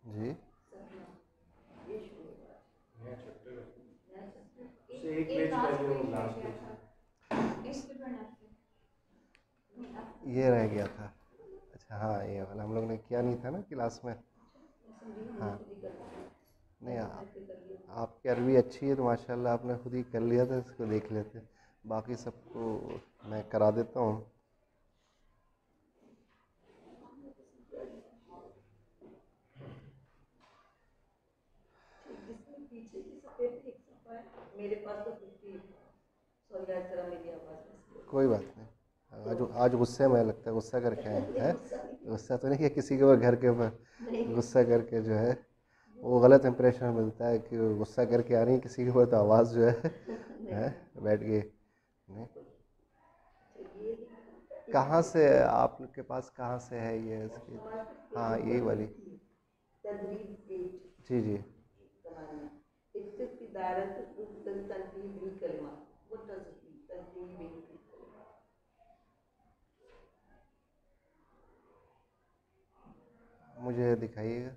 जी। एक पेज पहले वो लास्ट पेज ये रह गया था। अच्छा हाँ, ये वाला हम लोग ने किया नहीं था ना क्लास में। हाँ। नहीं, आपकी अरबी अच्छी है तो माशाल्लाह आपने खुद ही कर लिया था, इसको देख लेते। बाकी सबको मैं करा देता हूँ। मेरे पास तो 50 सॉरी यार जरा मेरी आवाज़ कोई बात नहीं। आज गुस्से में लगता है, गुस्सा करके आए हैं। गुस्सा तो नहीं किया किसी के ऊपर, घर के ऊपर गुस्सा करके जो है वो गलत इंप्रेशन मिलता है कि वो गुस्सा करके आ रही है किसी के ऊपर, तो आवाज़ जो है बैठ गई। नहीं, कहाँ से आपके पास, कहाँ से है ये इसकी? हाँ यही वाली। जी जी। मुझे दिखाइएगा।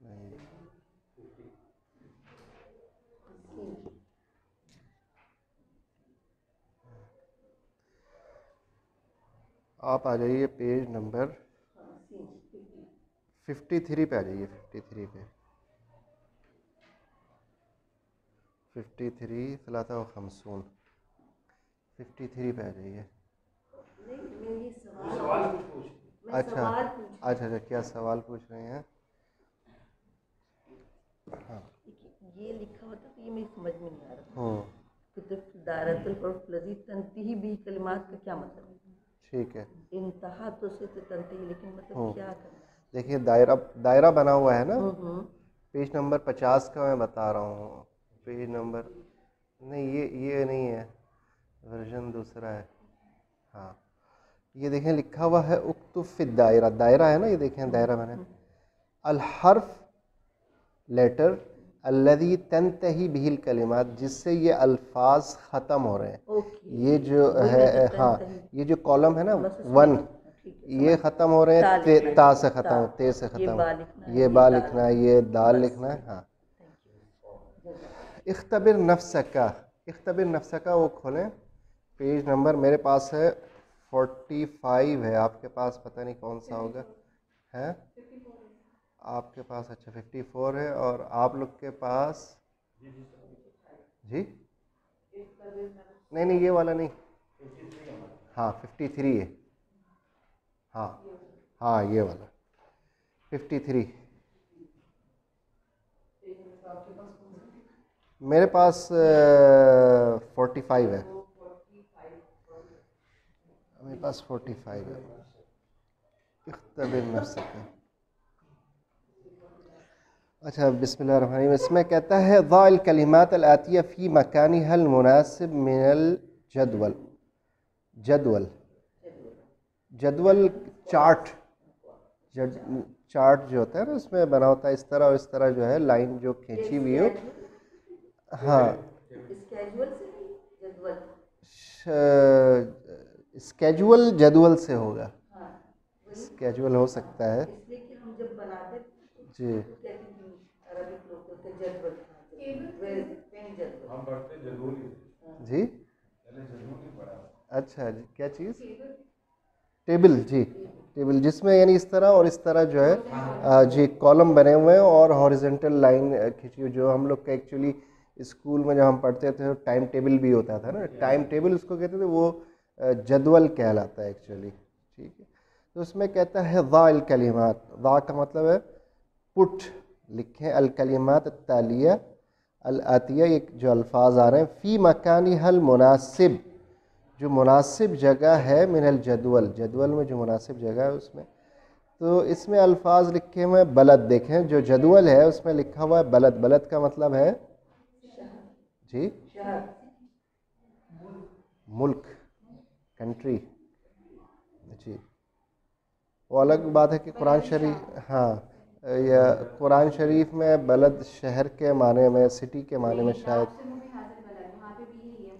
नहीं, आप आ जाइए पेज नंबर 53 पे आ जाइए। 53 पे, 53 सलासा व खमसून, 53 पे आ जाइए। अच्छा अच्छा अच्छा, क्या सवाल पूछ रहे हैं? हाँ। ये लिखा होता तो ये मेरी समझ में नहीं आ रहा तंतीही भी कलिमात का क्या मतलब है? ठीक है। इंतहा तो से तंतीही, लेकिन मतलब क्या करना है? देखिए दायरा, दायरा बना हुआ है ना। पेज नंबर 50 का मैं बता रहा हूँ। पेज नंबर, नहीं ये नहीं है, वर्जन दूसरा है। हाँ, ये देखें लिखा हुआ है उक्तुफ़ दायरा, दायरा है ना, ये देखें दायरा मैंने अल हर्फ लेटर अल्लज़ी तंतही बिहिल कलिमात, जिससे ये अल्फाज ख़त्म हो रहे हैं। ये जो है, हाँ, ये जो कॉलम है ना 1, ये ख़त्म हो रहे हैं ता से ख़त्म, ते से ख़त्म। ये बा लिखना है, ये दाल लिखना है। हाँ। इख्तबिर नफ्सका, इख्तबिर नफ्सका वो खोलें। पेज नंबर मेरे पास है 45 है, आपके पास पता नहीं कौन सा होगा। है आपके पास? अच्छा 54 है, और आप लोग के पास? जी नहीं नहीं, ये वाला नहीं। हाँ 53 है। हाँ हाँ, ये वाला 53 मेरे पास 45 है। मेरे पास 45 है। इख्तबिर नफ्सका। अच्छा बिस्मिल्लाहिर्रहमानिर्रहीम, इसमें कहता है ज़ाइल कलिमात अल आतिया फ़ी मकानिहल मुनासिब मिनल जदवल। जदवल, जदवल चार्ट, जड चार्ट जो होता है ना उसमें बना होता है इस तरह, और इस तरह जो है लाइन जो खींची हुई हो। हाँ, स्केजुअल जदवल से होगा। स्केजुअल हो सकता है जी। हम पढ़ते जरूर ही जी पहले जरूर ही पढ़ा। अच्छा जी, क्या चीज़? टेबल, जी टेबल, जिसमें यानी इस तरह और इस तरह जो है जी कॉलम बने हुए हैं और हॉरिजेंटल लाइन खींची हुई, जो हम लोग का एक्चुअली स्कूल में जब हम पढ़ते थे तो टाइम टेबल भी होता था ना, टाइम टेबल उसको कहते थे, वो जदवल कहलाता है एक्चुअली। ठीक है, तो उसमें कहता है ज़ाइल कलिमात, ज़ा का मतलब है पुट, लिखें अल कलिमात तालिया अल आतिया, एक जो अल्फाज आ रहे हैं फ़ी मकानी हल मुनासिब, जो मुनासिब जगह है मिनल जदवल, जदवल में जो मुनासिब जगह है उसमें। तो इसमें अल्फाज लिखे हुए हैं बलद, देखें जो जदवल है उसमें लिखा हुआ है बलद, बलद का मतलब है जी मुल्क, कंट्री जी। वो अलग बात है कि कुरान शरीफ, हाँ या कुरान शरीफ में बलद शहर के माने में, सिटी के माने में शायद, वहाँ पे भी यही है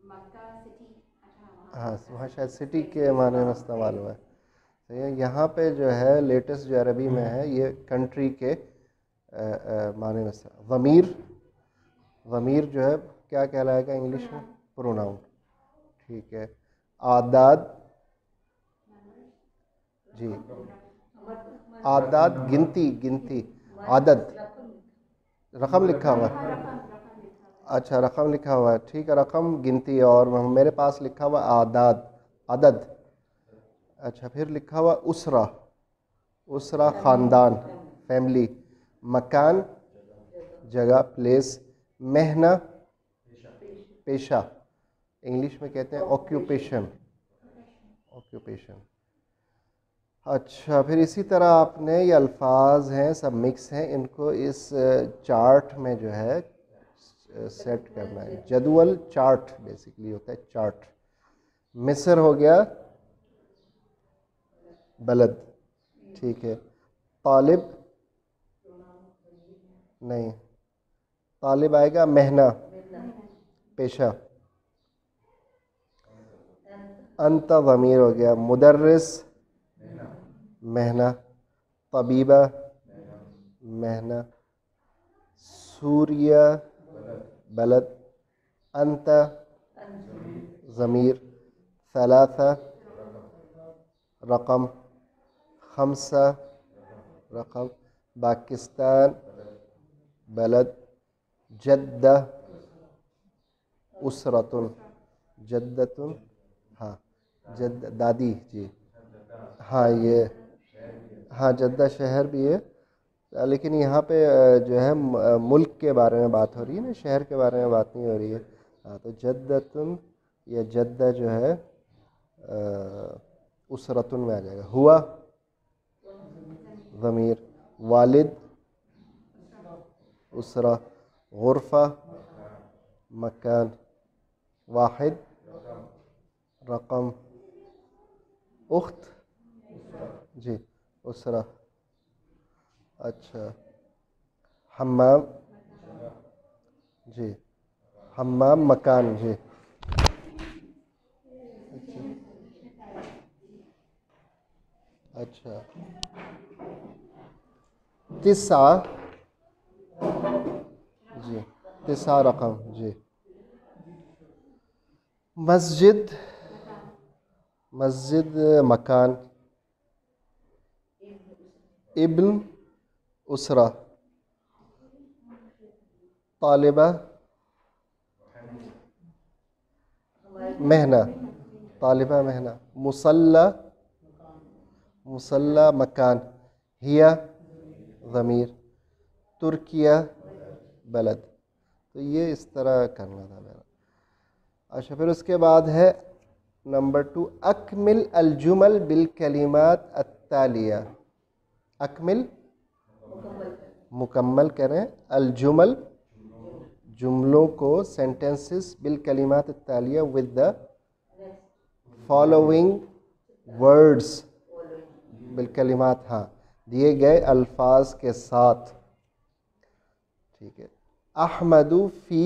मक्का सिटी। अच्छा हाँ वहाँ शायद सिटी के माने में इस्तेमाल हुआ है। तो यहाँ पे जो है लेटेस्ट जो अरबी में है ये कंट्री के माने में से। ज़मीर, ज़मीर जो है क्या कहलाएगा इंग्लिश में? प्रोनाउन। ठीक है। आदाद, जी आदाद गिनती, गिनती आदद, रकम लिखा हुआ है। अच्छा रकम लिखा हुआ है, ठीक है, रकम गिनती, और मेरे पास लिखा हुआ आदाद, अदद। अच्छा फिर लिखा हुआ उसरा, उसरा ख़ानदान, फैमिली। मकान जगह, प्लेस। मेहना पेशा, इंग्लिश में कहते हैं ऑक्यूपेशन, ऑक्यूपेशन। अच्छा फिर इसी तरह आपने ये अल्फाज हैं सब मिक्स हैं, इनको इस चार्ट में जो है सेट करना है। जदवल चार्ट बेसिकली होता है, चार्ट। मिस्र हो गया बलद, ठीक है। तालिब नहीं, तालिब आएगा मेहना पेशा। अंता ज़मीर हो गया। मुदर्रिस मेहना, तबीबा मेहना, सूर्य बलद, अंता ज़मीर, सलासा रकम, खमसा रकम, पाकिस्तान बलद, जद्दा उसरतुन, जद्दतुन, हाँ जद्दा दादी, जी हाँ ये, हाँ जद्दा शहर भी है, लेकिन यहाँ पे जो है मुल्क के बारे में बात हो रही है ना, शहर के बारे में बात नहीं हो रही है। हाँ तो जद्दतुन या जद्दा जो है उसरतुन में आ जाएगा। हुआ ज़मीर, वालिद उसरा, गुरफ़ा मकान, वाहिद रकम, उख्त जी उसरा। अच्छा हम्माम जी, हम्माम मकान जी। अच्छा तिस्सा जी, तिस्सा रकम जी। मस्जिद, मस्जिद मकान। इब्न उसरा, तालिबा मेहना, तालिबा मेहना। मुसल्ला, मुसल्ला मकान। हिया ज़मीर, तुर्किया बलद। तो ये इस तरह करना था मेरा। अच्छा फिर उसके बाद है नंबर 2, अकमिल अलजुमल बिल कलिमात अत्तालिया। अकमिल मुकम्मल करें, अलजुमल जुमलों को, सेंटेंसेस, बिल कलिमात अत्तालिया विद द फॉलोइंग वर्ड्स, बिल कलिमात, हाँ दिए गए अल्फाज के साथ, ठीक है। अहमदु फ़ी,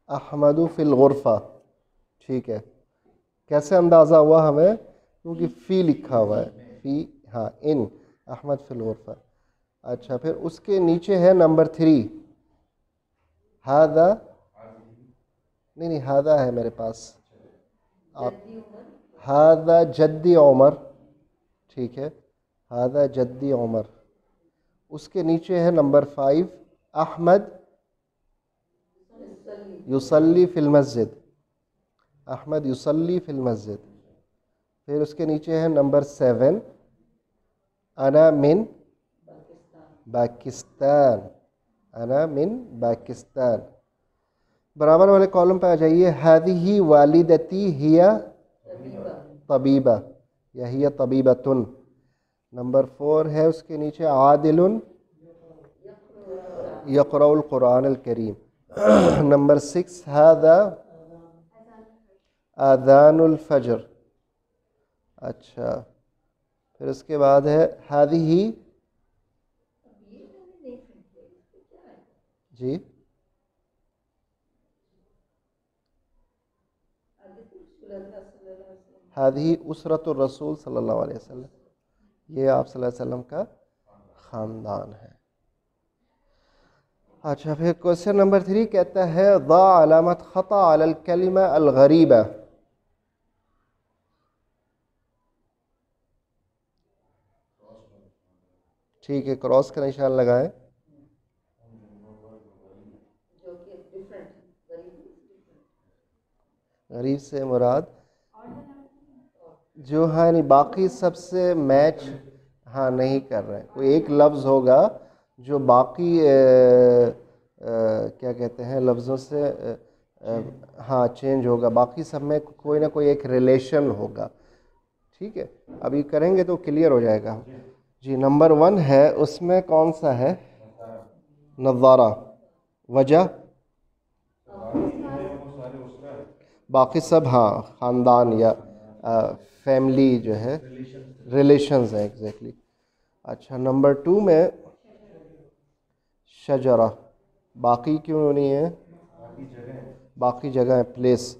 अहमदु फ़िल गुरफ़ा, ठीक है। कैसे अंदाज़ा हुआ हमें? क्योंकि फ़ी लिखा हुआ है, फ़ी, हाँ इन, अहमद फ़िल गुरफ़ा। अच्छा फिर उसके नीचे है नंबर 3, हादा, नहीं नहीं हादा है मेरे पास, आप हादा जद्दी उमर, ठीक है, हादा जद्दी उमर। उसके नीचे है नंबर 5, अहमद युसल्ली फ़िल मस्जिद, अहमद युसल्ली फ़िल मस्जिद। फिर उसके नीचे है नंबर 7, अना मिन पाकिस्तान, अना मिन पाकिस्तान। बराबर वाले कॉलम पे आ जाइए। हादिही वालिदती हिया तबीबा या हिया तबीबतुन। नंबर 4 है उसके नीचे, आदिलुन यक़रउल कुरानुल करीम। नंबर 6, हादा आज़ानुल फ़ज्र। अच्छा फिर उसके बाद है हादिही, जी हादिही उसरतुर रसूल सल्लल्लाहु अलैहि वसल्लम, ये आप सल्लल्लाहु अलैहि वसल्लम का ख़ानदान है। अच्छा, फिर क्वेश्चन नंबर 3 कहता है दा अलामत ख़ता अलल कलिमा अल गरीबा। ठीक है, क्रॉस का निशान लगाएं। जो कि डिफरेंट गरीब से मुराद जो, हाँ यानी बाकी सबसे मैच हाँ नहीं कर रहे हैं। कोई एक लफ्ज़ होगा जो बाकी क्या कहते हैं लफ्ज़ों से हाँ चेंज होगा, बाकी सब में कोई ना कोई एक रिलेशन होगा। ठीक है, अभी करेंगे तो क्लियर हो जाएगा। जी, नंबर 1 है, उसमें कौन सा है? नज़ारा। वजह बाकी सब हाँ ख़ानदान या फैमिली जो है, रिलेशंस है एग्जैक्टली। अच्छा, नंबर 2 में शजरा, बाकी क्यों नहीं है? बाकी जगह है, प्लेस।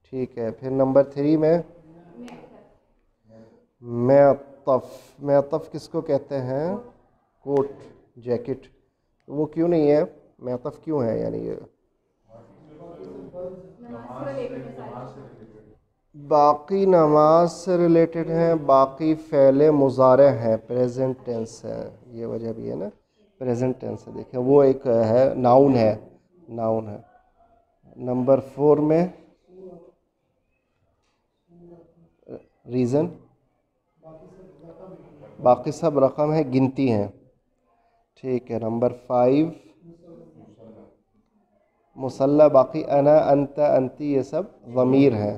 ठीक है, फिर नंबर 3 में मैतफ, मैतफ किसको कहते हैं? Coat, jacket. वो क्यों नहीं है? मैतफ क्यों है? यानी ये नमाज से रिलेटेड है सारी। बाकी नमाज से रिलेटेड हैं, बाकी फ़ेले मुज़ारे हैं, प्रेजेंट टेंस है, ये वजह भी है ना, प्रेजेंट टेंस है। देखें वो एक है नाउन है, नाउन है। नंबर 4 में रीज़न, बाकी सब रकम है, गिनती हैं। ठीक है, नंबर 5 मुसल्ला, बाकी अना अंता अंती ये सब ज़मीर हैं।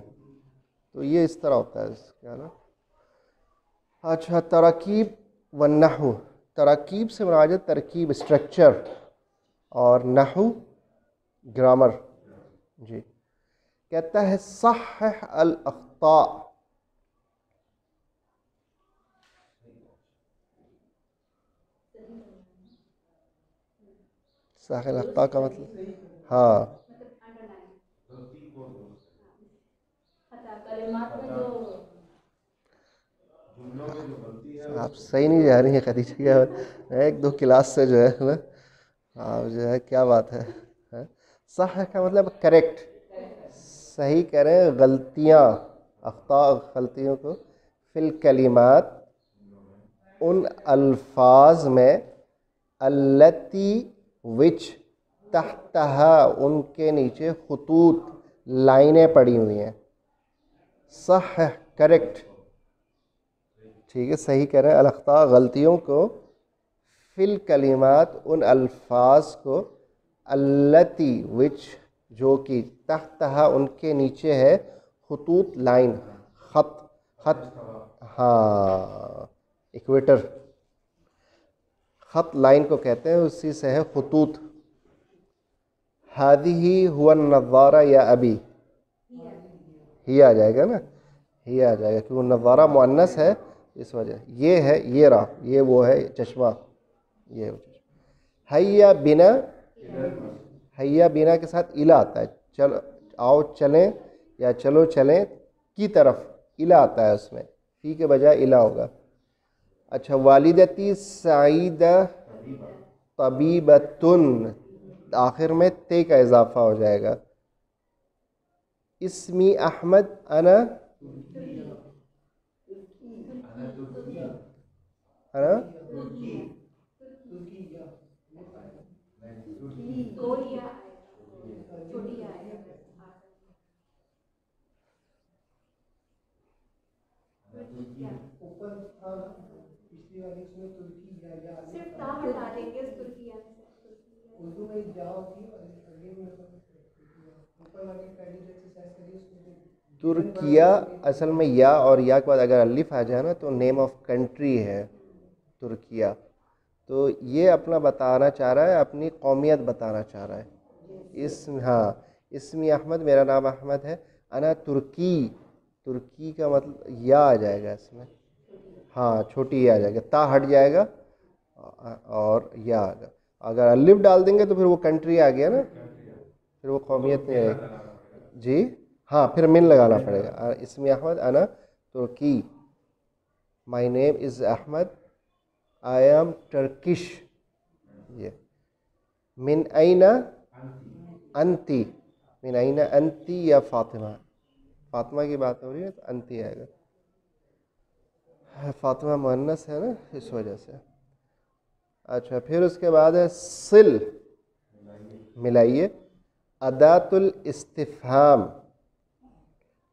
तो ये इस तरह होता है क्या ना। अच्छा, तरकीब व नहू, तरकीब से मुराद तरकीब स्ट्रक्चर, और नहू ग्रामर। जी, कहता है सह अल अख्ता, सह अल अख्ता का मतलब हाँ मतलब अंडरलाइन कलिमात में जो आप सही नहीं जा रही है खदीजा क्या, एक दो क्लास से जो है ना आप जो है क्या बात है? सह का मतलब करेक्ट, सही करें, गलतियाँ, अख्ता गलतियों को, फिल कलिमात उन अल्फाज में, अल्लती विच तहतहा उनके नीचे, खुतूत लाइनें पड़ी हुई हैं। सह करेक्ट, ठीक है, सही कह रहे हैं, अलख्ता गलतियों को, फिल कलिमात उन अल्फाज को, अल्लती विच जो कि, तहतहा उनके नीचे है, खुतूत लाइन, खत, खत हाँ इक्वेटर, खत लाइन को कहते हैं, उसी से है खुतूत। हादिही हुआ नज़ारा या अभी, ही आ जाएगा ना, ही आ जाएगा क्योंकि वो नज़ारा मुअन्नस है इस वजह। ये है, ये रहा, ये वो है चश्मा, ये हैया बिना, हैया बिना के साथ इला आता है, चल आओ चलें या चलो चलें की तरफ, इला आता है उसमें, फी के बजाय इला होगा। अच्छा, वालिदती सईदा तबीबतुन, आखिर में ते का इजाफा हो जाएगा। इस्मी अहमद अना, अना दो या आएगा, छोटी या आएगा सिर्फ ता हटा देंगे इस तुर्किया में से, तुर्किया असल में या और या के बाद अगर अलिफ आ जाए ना तो नेम ऑफ कंट्री है तुर्किया। तो ये अपना बताना चाह रहा है, अपनी कौमियत बताना चाह रहा है। हाँ, इसमी अहमद, मेरा नाम अहमद है, अना तुर्की, तुर्की का मतलब या आ जाएगा इसमें। हाँ छोटी ये आ जाएगा, ता हट जाएगा और या आ गया। अगर अलिफ डाल देंगे तो फिर वो कंट्री आ गया ना, फिर वो कौमियत नहीं रहेगी जी। हाँ फिर मिन लगाना पड़ेगा। इसमें अहमद अना तुर्की, my name is Ahmed, I am Turkish. ये मिन आइना अंती, मिन आइना अंती या फातिमा, फातिमा की बात हो रही है तो अंती आएगा, फातिमा मुअन्नस है ना इस वजह से। अच्छा फिर उसके बाद है सिल, मिलाइए। अदातुल इस्तिफहाम,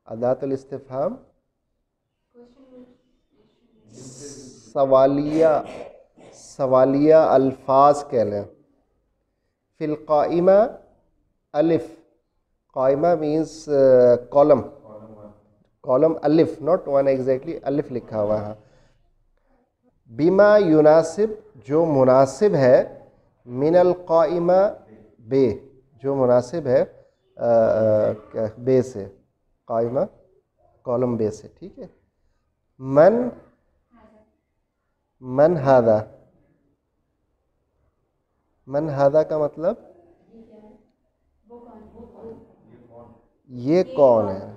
अदातुल इस्तिफहाम सवालिया, सवालिया अल्फाज कह लें। फिल काइमा अलिफ, काइमा मीन्स कॉलम, कॉलम अलिफ, नॉट वन एग्जैक्टली, अलिफ लिखा हुआ है। बिमा युनासिब, जो मुनासिब है, मिनल काइमा बे, जो मुनासिब है बे से, काइमा कॉलम बे से, ठीक है। मन, मन हादा, मन हादा का मतलब ये कौन है।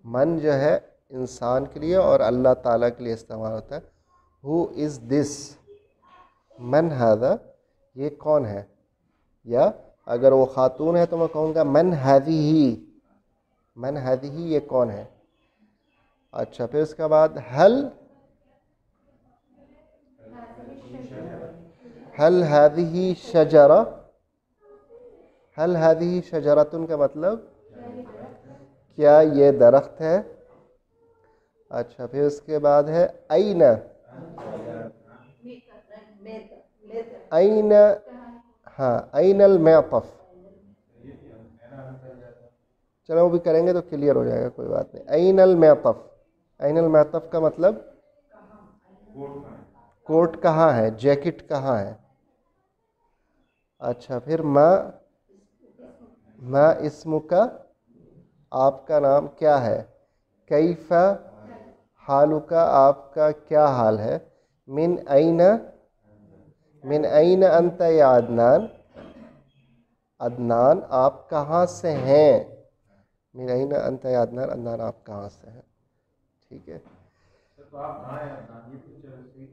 मन जो है इंसान के लिए और अल्लाह ताला के लिए इस्तेमाल होता है। हु इज़ दिस, मन हादा, ये कौन है। या अगर वो खातून है तो मैं कहूँगा मन हादिही, मन हादिही, ये कौन है। अच्छा फिर उसके बाद हल, हल हादिही शजरा, हल हादिही शजरतुन का मतलब क्या ये दरख्त है। अच्छा फिर उसके बाद है आइना, आइना, हाँ आइनल मेतफ, चलो वो भी करेंगे तो क्लियर हो जाएगा, कोई बात नहीं। आइनल मेतफ, आइनल मेतफ का मतलब कोट कहाँ है, जैकेट कहाँ है। अच्छा फिर माँ, माँ इस्मुका, आपका नाम क्या है। कैफा हालुका, आपका क्या हाल है। मिन आइना, मिन आइना अंत या अदनान, अदनान आप कहाँ से हैं। मिन आइना अंत या अदनान, अदनान आप कहाँ से हैं, ठीक है।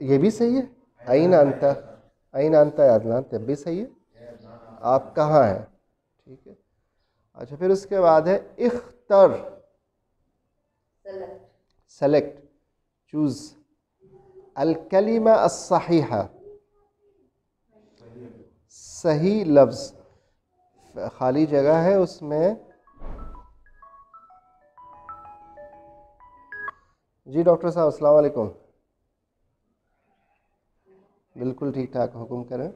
ये भी सही है, आइना अंत, आइना अंत या अदनान तब भी सही है, आप कहाँ हैं, ठीक है। अच्छा फिर उसके बाद है इख्तर, सेलेक्ट, चूज। अल कलिमा अस्सहीहा, सही लफ्ज, खाली जगह है उसमें। जी डॉक्टर साहब अस्सलाम वालेकुम, बिल्कुल ठीक ठाक, हुक्म करें।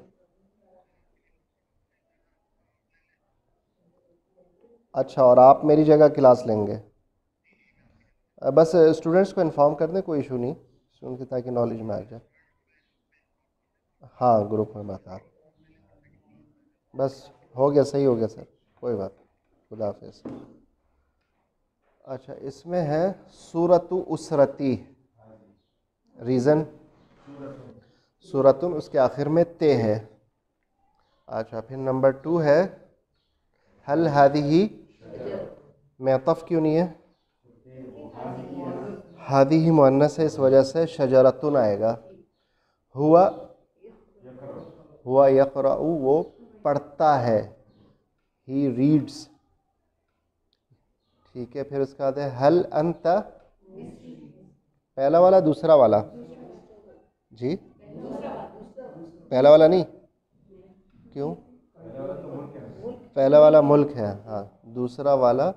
अच्छा और आप मेरी जगह क्लास लेंगे। बस स्टूडेंट्स को इन्फॉर्म कर दें, कोई इशू नहीं, स्टूडेंट की ताकि नॉलेज में आ जाए। हाँ ग्रुप में बता, बस हो गया, सही हो गया सर, कोई बात, खुदा हाफिज़। अच्छा इसमें है सूरतु उसरती, रीज़न सूरतुन, उसके आखिर में ते है। अच्छा फिर नंबर 2 है हल हादिही, मेतफ क्यों नहीं है, हादिही मुअन्नस है इस वजह से शजरतुन आएगा। हुआ, हुआ यक़राउ, वो पढ़ता है, ही रीड्स, ठीक है। फिर उसका बाद है हल अंता, पहला वाला दूसरा वाला जी, पहला वाला नहीं, क्यों, पहला वाला मुल्क है, हाँ दूसरा वाला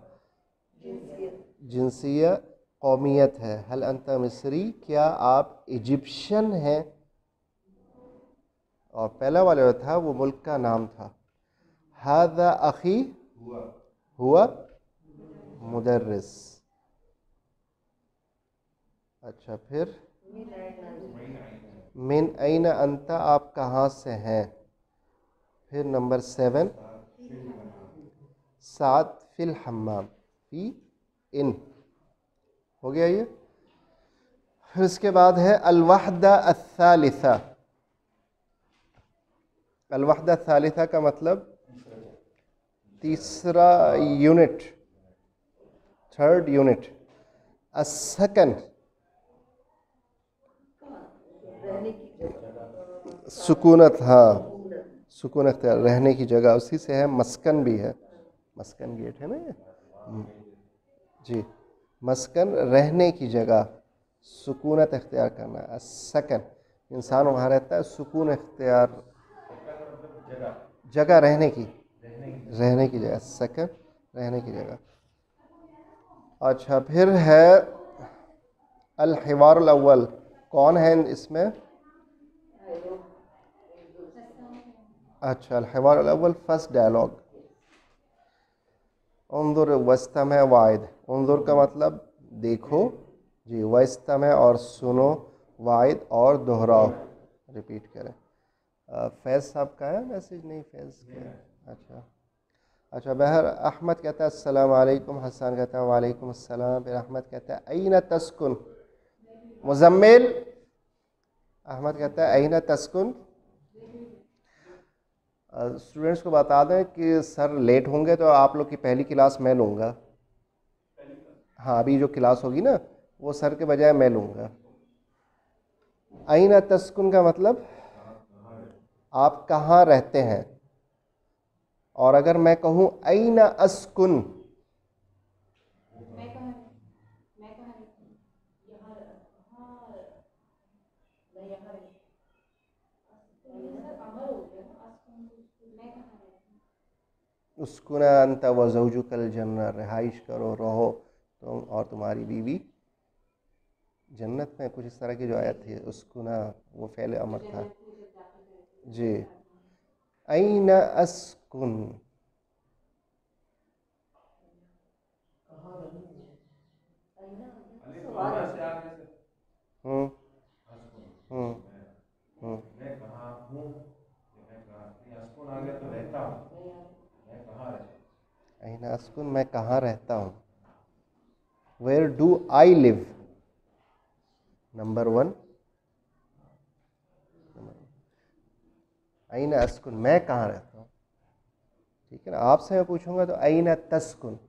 जिनसिया कौमियत है। हल अंता मिस्री, क्या आप इजिप्शियन हैं, और पहला वाला जो था वो मुल्क का नाम था। हादा अखी, हुआ मुदर्रिस। अच्छा फिर मिन ऐना अंता, आप कहाँ से हैं। फिर नंबर 7 सात फिल हम्माम, फी इन, हो गया ये। फिर इसके बाद है अल-वहदा अल-सालिसा। अल-वहदा अल-सालिसा का मतलब तीसरा यूनिट, थर्ड यूनिट। अस्सकन रहने की जगह, सुकूनत, हाँ सुकून अख्तियार, रहने की जगह, उसी से है। मस्कन भी है, मस्कन गेट है ना ये जी। मस्कन रहने की जगह, सुकूनत अख्तियार करना। अस्सकन इंसान वहाँ रहता है, सुकून अख्तियार, जगह रहने की, रहने की जगह, सकन रहने की जगह। अच्छा, फिर है अल-हिवारुल अव्वल। कौन है इसमें? अच्छा, अल-हिवारुल अव्वल फर्स्ट डायलॉग। उन्जुर वस्तमे वाइद, उन्जुर का मतलब देखो जी, वस्तमे और सुनो, वाइद और दोहराओ, रिपीट करें। फैज़ साहब का है मैसेज? नहीं, फैज़ का। अच्छा अच्छा, बहर अहमद कहता है अस्सलाम वालेकुम, हसन कहता है वालेकुम अस्सलाम, फिर अहमद कहता है ऐना तस्कुन। मुजम्मिल अहमद कहता है ऐना तस्कुन। स्टूडेंट्स को बता दें कि सर लेट होंगे तो आप लोग की पहली क्लास मैं लूँगा। हाँ, अभी जो क्लास होगी ना वो सर के बजाय मैं लूँगा। ऐना तस्कुन का मतलब आप कहाँ रहते हैं। और अगर मैं कहूँ ऐना अस्कुन, मैं कहाँ रहती हूँ? मैं यहाँ रहती मैं कहाँ रहती हूँ? उस्कुना अंत व ज़ौजुकल जन्नत, रिहाइश करो, रहो तुम और तुम्हारी बीवी जन्नत में, कुछ इस तरह की जो आयत थी। उस्कुना वो फ़ेल अमर था जी। ऐना अस्कुन, हम्म हम्म हम्म मैं कहाँ हूँ, मैं कहाँ नहीं, अस्कुन आ गया तो रहता हूँ, मैं कहाँ रहता हूँ। ऐना अस्कुन, मैं कहाँ रहता हूँ। Where do I live, number 1। ऐना अस्कुन, मैं कहाँ रहता हूँ। ठीक है ना। आपसे मैं पूछूंगा तो ऐना तस्कुन,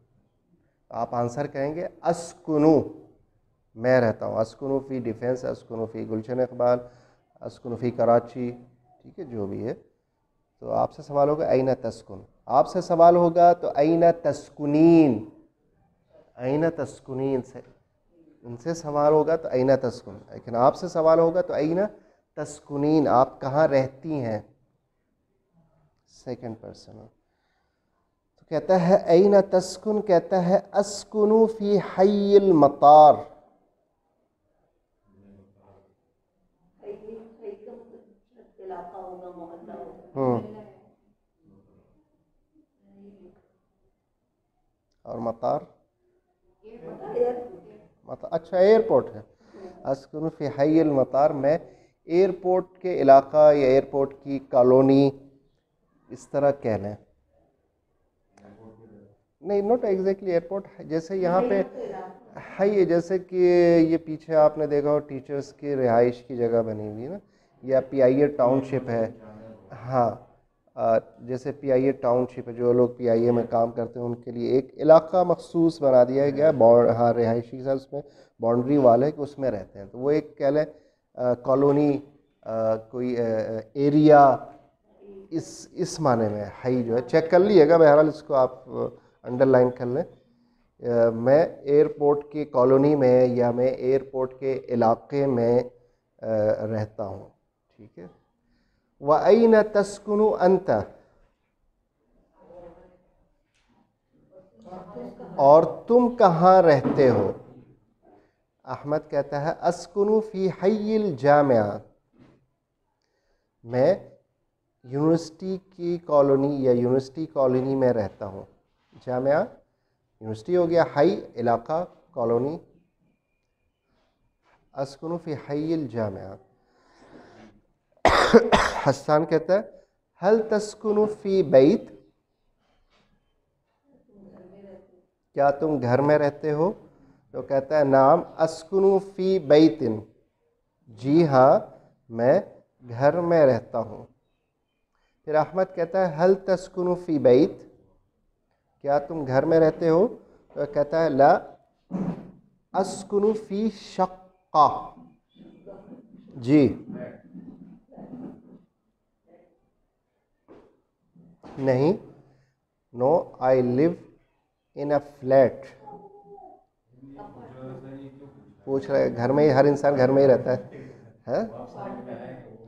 आप आंसर कहेंगे अस्कुनु, मैं रहता हूँ। अस्कुनु फी डिफेंस, अस्कुनु फी गुलशन इकबाल, अस्कुनु फी कराची, ठीक है, जो भी है। तो आपसे सवाल होगा ऐना तस्कुन। आपसे सवाल होगा तो ऐना तस्कुनीन, ऐना तस्कुनीन से उनसे सवाल होगा तो ऐना तस्कुन। लेकिन आपसे सवाल होगा तो ऐना तस्कुनीन, आप कहाँ रहती हैं, सेकंड पर्सन। तो कहता है ऐना तस्कुन, कहता है अस्कुनु फी हय्यिल मतार। का मतलब इलाका होगा, मोहल्ला होगा। और मतार, एयरपोर्ट, अच्छा एयरपोर्ट है। अस्कुनु फी हय्यिल मतार, मैं एयरपोर्ट के इलाका या एयरपोर्ट की कॉलोनी, इस तरह कह लें। नहीं, नॉट एग्जैक्टली एयरपोर्ट, जैसे यहाँ पे है ये, जैसे कि ये पीछे आपने देखा हो टीचर्स की रिहाइश की जगह बनी हुई है ना, या पीआईए टाउनशिप है। हाँ, जैसे पीआईए टाउनशिप है, जो लोग पीआईए में काम करते हैं उनके लिए एक इलाका मखसूस बना दिया गया है। हाँ, रिहाइशी के साथ उसमें बाउंड्री वाले कि उसमें रहते हैं, तो वो एक कह लें कॉलोनी, कोई एरिया, इस माने में हाई जो है। चेक कर लीजिएगा, बहरहाल इसको आप अंडरलाइन कर लें। मैं एयरपोर्ट की कॉलोनी में या मैं एयरपोर्ट के इलाके में रहता हूँ, ठीक है। व ऐना तस्कुनु अंत, और तुम कहाँ रहते हो। अहमद कहता है अस्कुनु फी हय्यिल जामिया, मैं यूनिवर्सिटी की कॉलोनी या यूनिवर्सिटी कॉलोनी में रहता हूँ। जामिया यूनिवर्सिटी हो गया, हाई इलाका, कॉलोनी। अस्कुनु फी हय्यिल जामिया। हसन कहता है हल तस्कुनु फी बैत, क्या तुम घर में रहते हो। तो कहता है नाम अस्कुनु फी बैतिन, जी हाँ मैं घर में रहता हूँ। फिर अहमद कहता है हल तस्कुनु फी बैत, क्या तुम घर में रहते हो? तो कहता है ला अस्कुनु फी शक्का, जी नहीं, no I live in a flat. पूछ रहे घर में ही, हर इंसान घर में ही रहता है?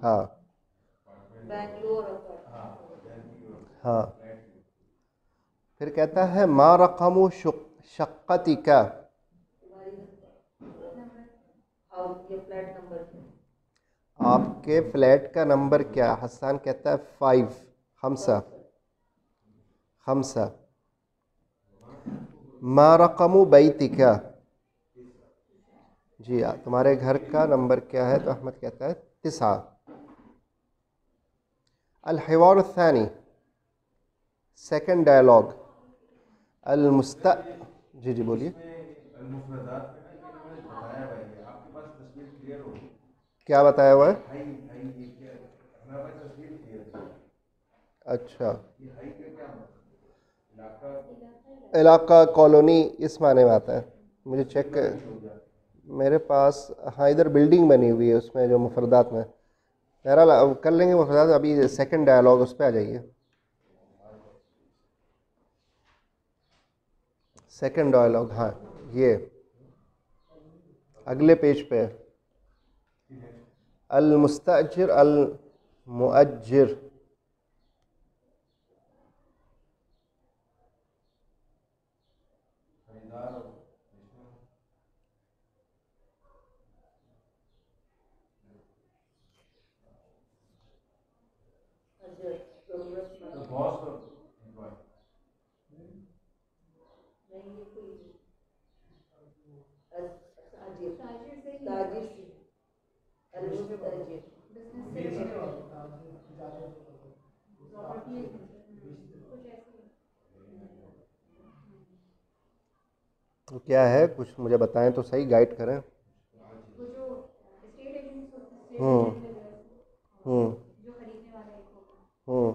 हाँ बैंगलोर हाँ। फिर कहता है मा रकमु शक्कती का, ये फ्लैट नंबर आपके फ्लैट का नंबर क्या? हसन कहता है 5, खमसा खमसा। मा रकमु बैतिका, जी तुम्हारे घर का नंबर क्या है? तो अहमद कहता है 9। अल हिवार थानी, सेकंड डायलॉग। अल मुस्ता, जी बोलिए। मुफरदात में ना ये मैंने बताया भाई, आपके पास तस्वीर क्लियर होगी। क्या बताया हुआ है? हाई हाई ये क्या है? हमारे पास तस्वीर क्लियर है। अच्छा, ये हाई का क्या मतलब? इलाका कॉलोनी इस माने में आता है। मुझे चेक मेरे पास, हाँ इधर बिल्डिंग बनी हुई है उसमें जो मुफरदात में। बहरहाल कर लेंगे मुफरदात, अभी सेकंड डायलॉग उस पर आ जाइए। सेकंड डायलॉग, हाँ ये अगले पेज पे है। अल मुस्ताजिर अल मुअज्जिर, बॉस और एम्प्लॉय। तो क्या है, कुछ मुझे बताएं तो सही, गाइड करें। वो जो estate agents होते हैं, हम्म हम्म जो खरीदने वाला एक होगा।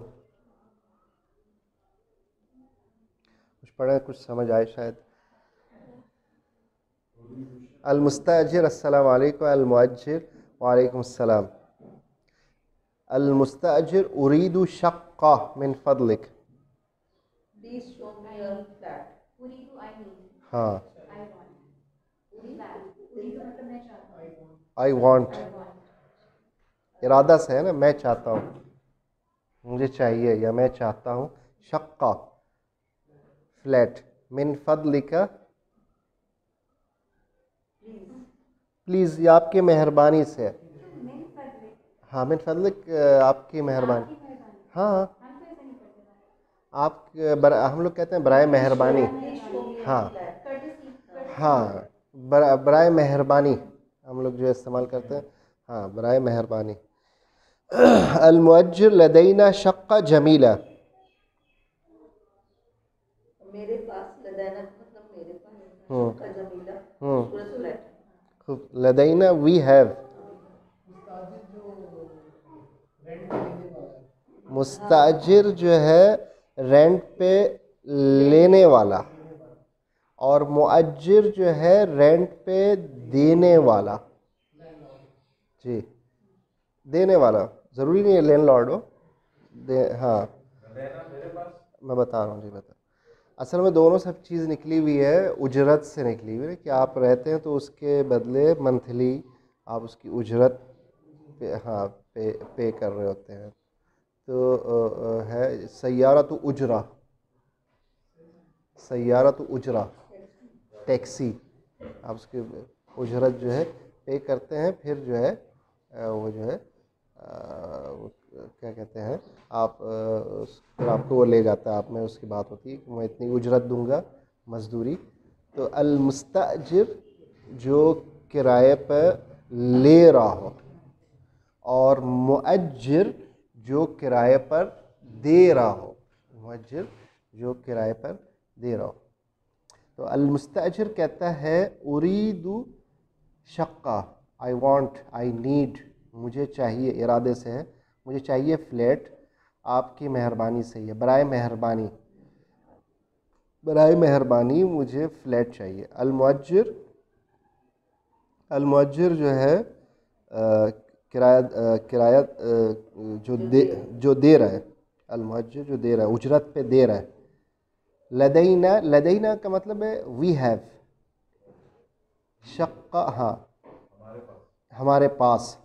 कुछ पढ़ें, कुछ समझ आए शायद। अल मुस्ताजिर अस्सलाम वालेकुम, अल मुअज्जिर वालेकुम अस्सलाम। अल मुस्ताजिर उरीदु शक्का मिन फदलिक, please show me your flat पूरी तो I need, हाँ I want, पूरी तो मतलब मैं चाहता हूँ, आई वांट, I want, इरादा से है ना, मैं चाहता हूँ, मुझे चाहिए या मैं चाहता हूँ। शक्का फ्लैट, मिन फदलिका प्लीज़, ये आपकी मेहरबानी से। मैं फर्क, हाँ मिन फदलिक, आपकी मेहरबानी। आपकी मेहरबानी, हाँ हम तो ऐसा नहीं करते हैं। आप हम लोग कहते हैं बराए मेहरबानी। हाँ Courtesy, हाँ, बराए मेहरबानी हम लोग जो इस्तेमाल करते हैं। हाँ बराए मेहरबानी। अल मुअज्जिर लदैना शक्का जमीला, मेरे पास लदैना मतलब मेरे पास हम्म का जमीला हम्म खूबसूरत फ्लैट खूब, लदैना वी हैव, मुस्ताजिर जो है रेंट पे लेने वाला, और मुअज्जिर जो है रेंट पे देने वाला। जी, देने वाला, ज़रूरी नहीं है लैंडलॉर्ड हो। हाँ मैं बता रहा हूँ जी, बता। असल में दोनों सब चीज़ निकली हुई है उजरत से निकली हुई है, कि आप रहते हैं तो उसके बदले मंथली आप उसकी उजरत पे, हाँ पे कर रहे होते हैं। तो है सय्यारत उजरा, सय्यारत उजरा टैक्सी, आप उसकी उजरत जो है पे करते हैं। फिर जो है वो जो है क्या कहते हैं, आप फिर आपको वो ले जाता है, आप में उसकी बात होती है कि मैं इतनी उजरत दूंगा मजदूरी। तो अल मुस्ताजिर जो किराए पर ले रहा हो, और मुअज्जिर जो किराए पर दे रहा हो, मुअज्जिर जो किराए पर दे रहा हो। तो अल मुस्तअजिर कहता है उरीदु शक्का, आई वांट, आई नीड, मुझे चाहिए, इरादे से है, मुझे चाहिए फ्लैट आपकी मेहरबानी से ही है, बराए मेहरबानी, बराए मेहरबानी मुझे फ्लैट चाहिए। अल मुअज्जिर, अल मुअज्जिर जो है किराया जो दे रहा है, अल मुअज्जिर जो दे रहा है, उजरत पे दे रहा है। लदैना, लदैना का मतलब है वी हैव, शक्का हाँ हमारे पास,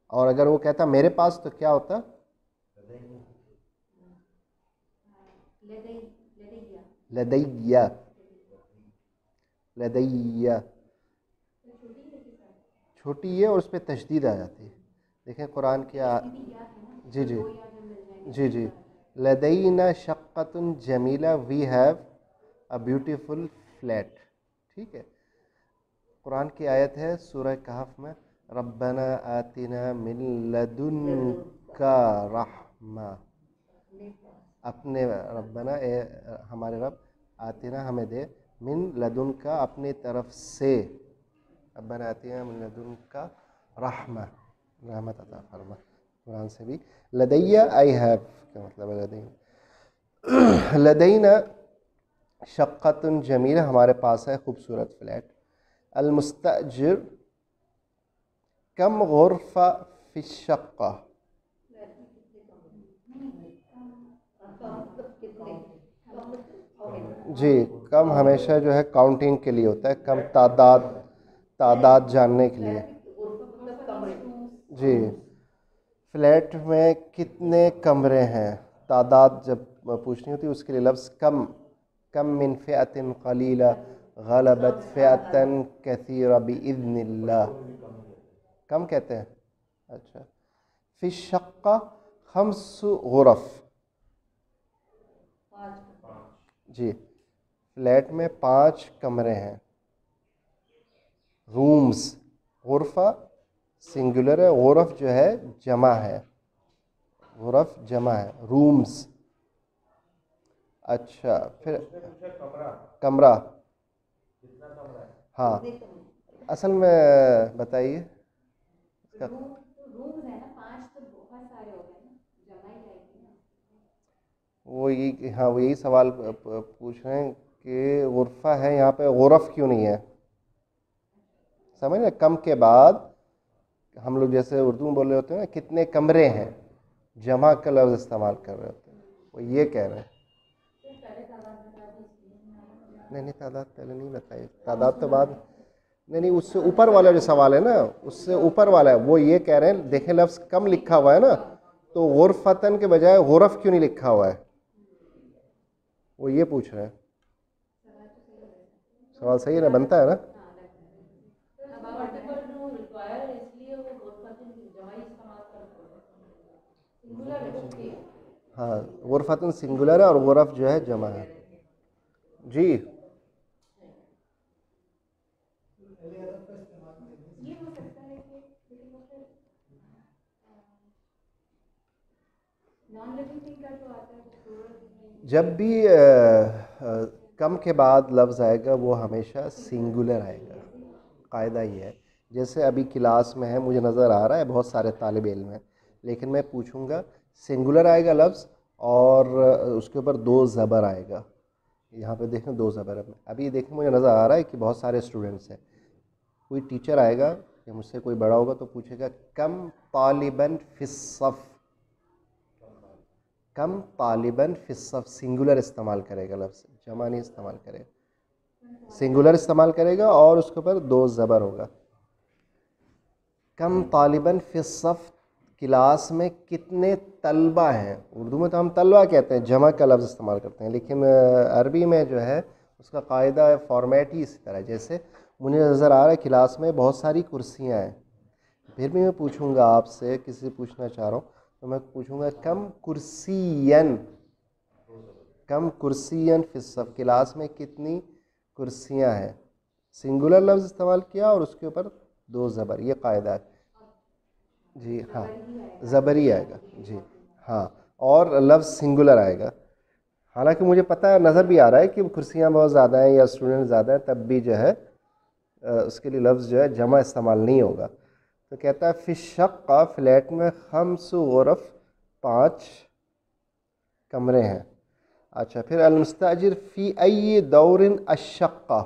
और अगर वो कहता मेरे पास तो क्या होता? लदैया, लदैया, छोटी है और उस पर तशदीद आ जाती है। देखें कुरान की जी जी जी जी, लदैना शक्कतुन जमीला, we have a beautiful flat. ठीक है, कुरान की आयत है सूरह कहफ में, रब्बना आतिना मिन लदुनका रहमा, अपने रब्बना हमारे रब, आतिना हमें दे, मिन लदुनका अपनी तरफ से, रब्बना आतिना मिन लदुनका रहमा, रहमत अता फरमा। कुरान से भी लदैया आई हैव क्या मतलब है? लदैना, लदैना शक्कतुन जमीला, हमारे पास है खूबसूरत फ्लैट। अल मुस्तअजिर कम गुरफा फी शक्का, जी कम हमेशा जो है काउंटिंग के लिए होता है, कम तादाद, तादाद जानने के लिए। जी, फ्लैट में कितने कमरे हैं, तादाद जब पूछनी होती है उसके लिए लफ्ज़ कम, कम मिन फ़िअतिन क़लीला ग़लबत फ़िअतन कसीरा बिइज़्निल्लाह, कम कहते हैं। अच्छा, फ़ी शक्का खम्सु गुरफ़, जी फ्लैट में 5 कमरे हैं, रूम्स, गुरफ़ा सिंगुलर है, गुरफ़ जो है जमा है, गुरफ़ जमा है, रूम्स। अच्छा फिर कमरा, हाँ असल में बताइए रूम्स है ना 5, तो बहुत सारे हो गए ना, जमा ही आएगी ना। वो यही, हाँ वो यही सवाल पूछ रहे हैं कि गुरफ़ा है यहाँ पे, गुरफ़ क्यों नहीं है? समझ रहे, कम के बाद हम लोग जैसे उर्दू में बोल रहे होते हैं ना कितने कमरे हैं, जमा का लफ्ज़ इस्तेमाल कर रहे होते हैं, वो ये कह रहे हैं। नहीं तादाद पहले नहीं बताई, तादाद तो बाद, नहीं उससे ऊपर वाला जो सवाल है ना, उससे ऊपर वाला है, वो ये कह रहे हैं, देखें लफ्ज़ कम लिखा हुआ है ना, तो गुरफ़तन के बजाय गुरफ़ क्यों नहीं लिखा हुआ है, वो ये पूछ रहे हैं। सवाल सही है ना, बनता है ना? हाँ गुरफ़तन सिंगुलर है और गुरफ़ जो है जमा है। जी ये हो सकता है कि लेकिन वो फिर नॉन लिविंग थिंग का जो आता है वो प्लूरल, जब भी कम के बाद लफ्ज़ आएगा वो हमेशा सिंगुलर आएगा, कायदा ये है। जैसे अभी क्लास में है, मुझे नज़र आ रहा है बहुत सारे तालिब इल्म हैं, लेकिन मैं पूछूंगा सिंगुलर आएगा लफ्ज़ और उसके ऊपर 2 ज़बर आएगा, यहाँ पे देखें 2 ज़बर है। अभी देखें मुझे नज़र आ रहा है कि बहुत सारे स्टूडेंट्स हैं, कोई टीचर आएगा या मुझसे कोई बड़ा होगा तो पूछेगा कम तालिबन फिस्सफ, कम तालिबन फिस्सफ, सिंगुलर इस्तेमाल करेगा लफ्ज़, जमा नहीं इस्तेमाल करेगा, सिंगुलर इस्तेमाल करेगा और उसके ऊपर 2 ज़बर होगा। कम तालिबन फिस्सफ, क्लास में कितने तलबा हैं, उर्दू में तो हम तलबा कहते हैं, जमा का लफ्ज़ इस्तेमाल करते हैं, लेकिन अरबी में जो है उसका कायदा फॉर्मेट ही इसी तरह। जैसे मुझे नज़र आ रहा है क्लास में बहुत सारी कुर्सियाँ हैं, फिर भी मैं पूछूंगा आपसे, किसी से पूछना चाह रहा हूँ तो मैं पूछूंगा कम कुर्सियन, कम कुर्सियन फिस्सफ, क्लास में कितनी कुर्सियाँ हैं, सिंगुलर लफ्ज़ इस्तेमाल किया और उसके ऊपर 2 ज़बर, ये कायदा है। जी हाँ ज़बरी आएगा, जी हाँ, और लफ्ज़ सिंगुलर आएगा, हालांकि मुझे पता है, नज़र भी आ रहा है कि कुर्सियाँ बहुत ज़्यादा हैं या स्टूडेंट ज़्यादा हैं, तब भी जो है उसके लिए लफ्ज़ जो है जमा इस्तेमाल नहीं होगा। तो कहता है फ़िश्शक़्क़ा, फ्लैट में खम्सु ग़ुरफ़, 5 कमरे हैं। अच्छा, फिर अल-मुस्ताजिर फ़ी अय्यि दौरिन अश्शक़्क़ा,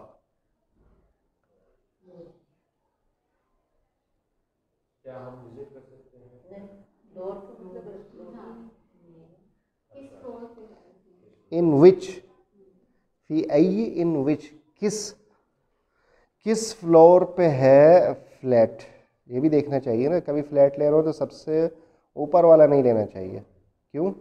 क्या हम विजिट कर सकते हैं? नहीं, डोर तो मतलब हाँ, किस फ्लोर पे है? इन विच, फ़ी अय्यि, इन विच, किस फ्लोर पे है फ्लैट। ये भी देखना चाहिए ना, कभी फ्लैट ले रहे हो तो सबसे ऊपर वाला नहीं लेना चाहिए। क्यों?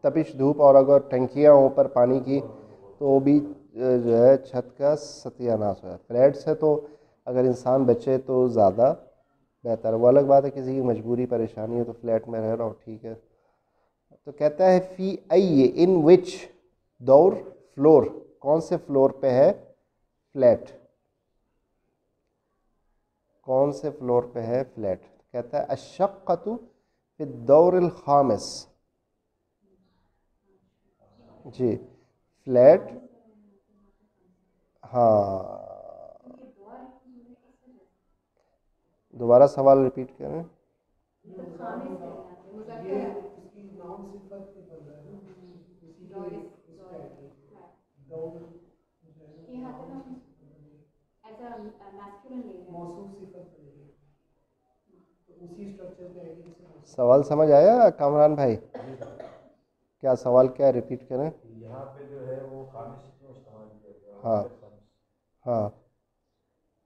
तपिश धूप, और अगर टंकियाँ ऊपर पानी की तो वो भी जो है छत का सत्यानाश है। फ्लैट से तो अगर इंसान बचे तो ज़्यादा बेहतर। वो अलग बात है किसी की मजबूरी परेशानी है तो फ्लैट में रह रहा हो, ठीक है। तो कहता है फ़ी अय्यि, इन विच दौर, फ्लोर, कौन से फ्लोर पे है फ्लैट, कौन से फ्लोर पे है फ्लैट। कहता है अश्शक़्क़तु फ़ी दौरिल ख़ामिस, जी फ्लैट, हाँ। दोबारा सवाल रिपीट करें। तो खामिस है यहाँ पे, मुज़क्कर है। यहाँ पे हम एज अ मैस्कुलिन ले रहे हैं। सवाल समझ आया कामरान भाई? क्या सवाल, क्या रिपीट करें? यहाँ पे जो है वो खामिश क्यों इस्तेमाल किया गया? हाँ हाँ,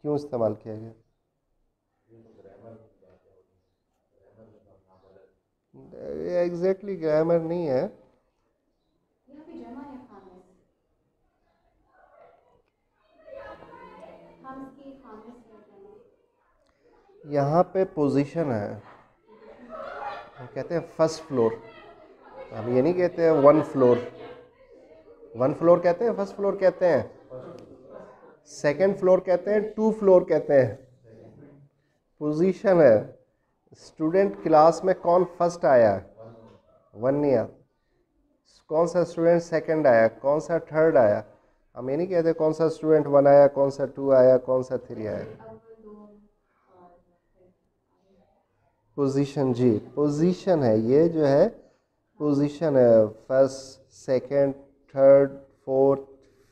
क्यों इस्तेमाल किया गया? ये तो ग्रामर की बात है, ग्रामर में नाम गलत। ये एग्जैक्टली ग्रामर नहीं है। यहाँ पे जमा है खामिस, खामिस की खामिस है जमा। यहाँ पे पोजीशन है, हम कहते हैं फर्स्ट फ्लोर, हम ये नहीं कहते हैं 1 फ्लोर। 1 फ्लोर कहते हैं, फर्स्ट फ्लोर कहते हैं, सेकंड फ्लोर कहते हैं, 2 फ्लोर कहते हैं। पोजीशन है, स्टूडेंट क्लास में कौन फर्स्ट आया, 1 नहीं आया, कौन सा स्टूडेंट सेकंड आया, कौन सा थर्ड आया। हम ये नहीं कहते कौन सा स्टूडेंट 1 आया, कौन सा 2 आया, कौन सा 3 आया। पोजीशन, जी पोजीशन है, ये जो है पोजीशन है, first, second, third, fourth,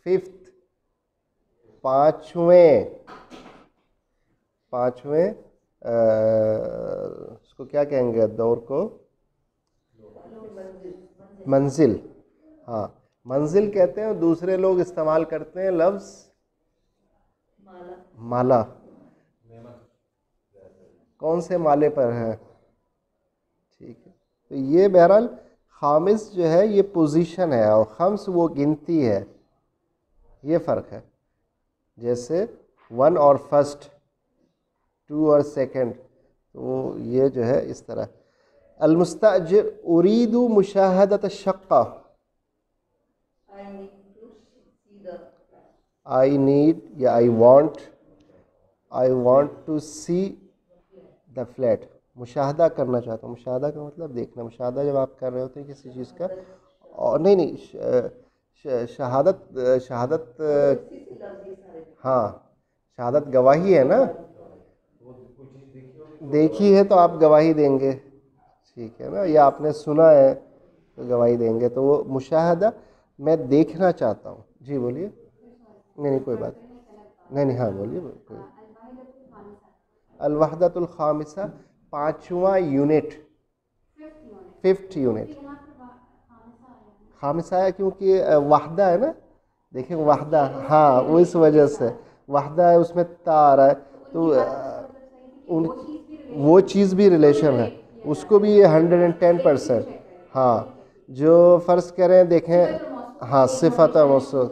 fifth, पाँचवें उसको क्या कहेंगे, दौर को मंजिल, हाँ मंजिल कहते हैं। दूसरे लोग इस्तेमाल करते हैं लफ्ज़ माला, कौन से माले पर है, ठीक है। तो ये बहरहाल खामिस जो है ये पोजीशन है और खम्स वो गिनती है, ये फ़र्क है। जैसे 1 और फर्स्ट, 2 और सेकंड, तो ये जो है इस तरह। अल-मुस्ताजिर उरीदु मुशाहदत शक्का, आई नीड या I want to see the flat, मुशाहदा करना चाहता हूँ। मुशाहदा का मतलब देखना, मुशाहदा जब आप कर रहे होते हैं किसी चीज़ का, और नहीं शहादत हाँ, शहादत गवाही है ना, देखी है तो आप गवाही देंगे, ठीक है ना, या आपने सुना है तो गवाही देंगे। तो वो मुशाहदा, मैं देखना चाहता हूँ। जी बोलिए। नहीं कोई बात नहीं, हाँ बोलिए। अल-वहदतुल खामिसा, 5वां यूनिट, 5th यूनिट। खामिसा है क्योंकि वाहदा है ना, देखिए वाहदा, हाँ वो इस वजह से वाहदा है, उसमें ता आ रहा है, तो उन वो चीज़ भी रिलेशन है, उसको भी ये 110%। हाँ, जो फ़र्ज़ करें देखें, हाँ सिफ़त मौसूफ़,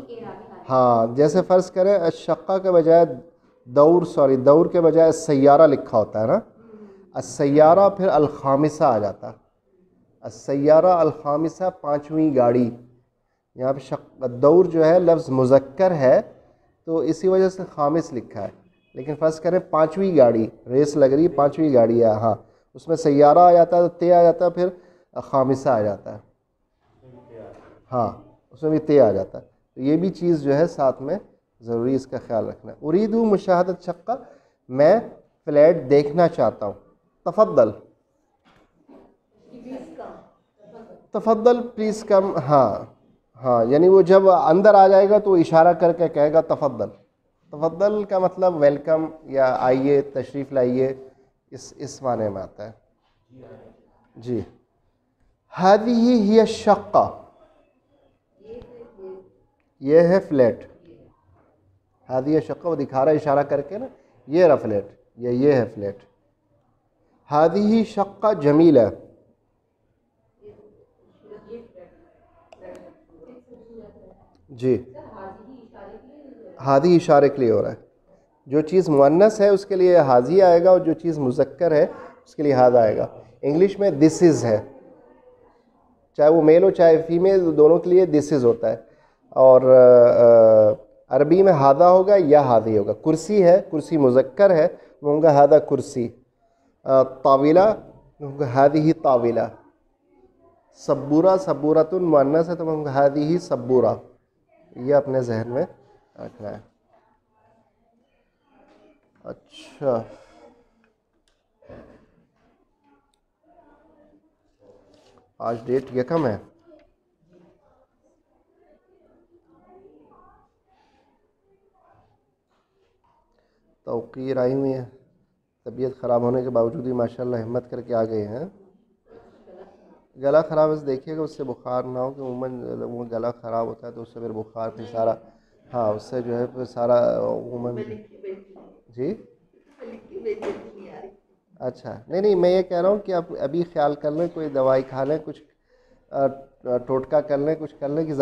हाँ जैसे फ़र्ज़ करें अश्शक़्क़ा के बजाय दौर के बजाय सय्यारा लिखा होता है ना, अस्सय्यारा फिर अल-खामिसा आ जाता है। अस्सय्यारा अल-खामिसा, 5वीं गाड़ी। यहाँ पे दौर जो है लफ्ज़ मुज़क्कर है तो इसी वजह से खामिस लिखा है। लेकिन फ़र्ज़ करें 5वीं गाड़ी, रेस लग रही है, 5वीं गाड़ी है, हाँ उसमें सय्यारा आ जाता है तो ते आ जाता है, फिर खामिसा आ जाता है। हाँ उसमें भी ते आ जाता है, तो ये भी चीज़ जो है साथ में ज़रूरी इसका ख्याल रखना है। उरीदु मुशाहदत शक्का, मैं फ्लैट देखना चाहता हूँ। तफद्दल, तफद्दल प्लीज़ कम, हाँ हाँ, यानी वो जब अंदर आ जाएगा तो इशारा करके कहेगा तफद्दल। तफद्दल का मतलब वेलकम या आइए, तशरीफ़ लाइए, इस माने में आता है जी। हादिही हिय शक्का, ये है फ्लैट। हादी शक्का, वो दिखा रहा है इशारा करके ना, ये रहा फ्लैट, ये है फ्लैट। हादिही शक्का जमीला, जी हादी इशारे के लिए हो रहा है। जो चीज़ मुअन्नस है उसके लिए हाजी आएगा, और जो चीज़ मुज़क्कर है उसके लिए हाद आएगा। इंग्लिश में दिस इज़ है, चाहे वो मेल हो चाहे फीमेल, दोनों के लिए दिस इज़ होता है। और अरबी में हादा होगा या हादी होगा। कुर्सी है, कुर्सी मुज़क्कर है, वो होगा हादा कुर्सी। ताविला होगा हादी ही ताविला। सब्बूरा, सब्बूरतुन मुअन्नस है तो होगा हादी ही सब्बूरा। ये अपने जहन में रखना है। अच्छा, आज डेट यकम है। तौक़ीर आई हुई है, तबीयत ख़राब होने के बावजूद ही माशाल्लाह हिम्मत करके आ गए हैं। गला ख़राब है, देखिएगा उससे बुखार ना हो, कि उमूमन वो गला ख़राब होता है तो उससे फिर बुखार फिर सारा, हाँ उससे जो है फिर सारा उमूमन जी। अच्छा, नहीं मैं ये कह रहा हूँ कि आप अभी ख्याल कर लें, कोई दवाई खा लें, कुछ टोटका कर लें, कुछ कर लें कि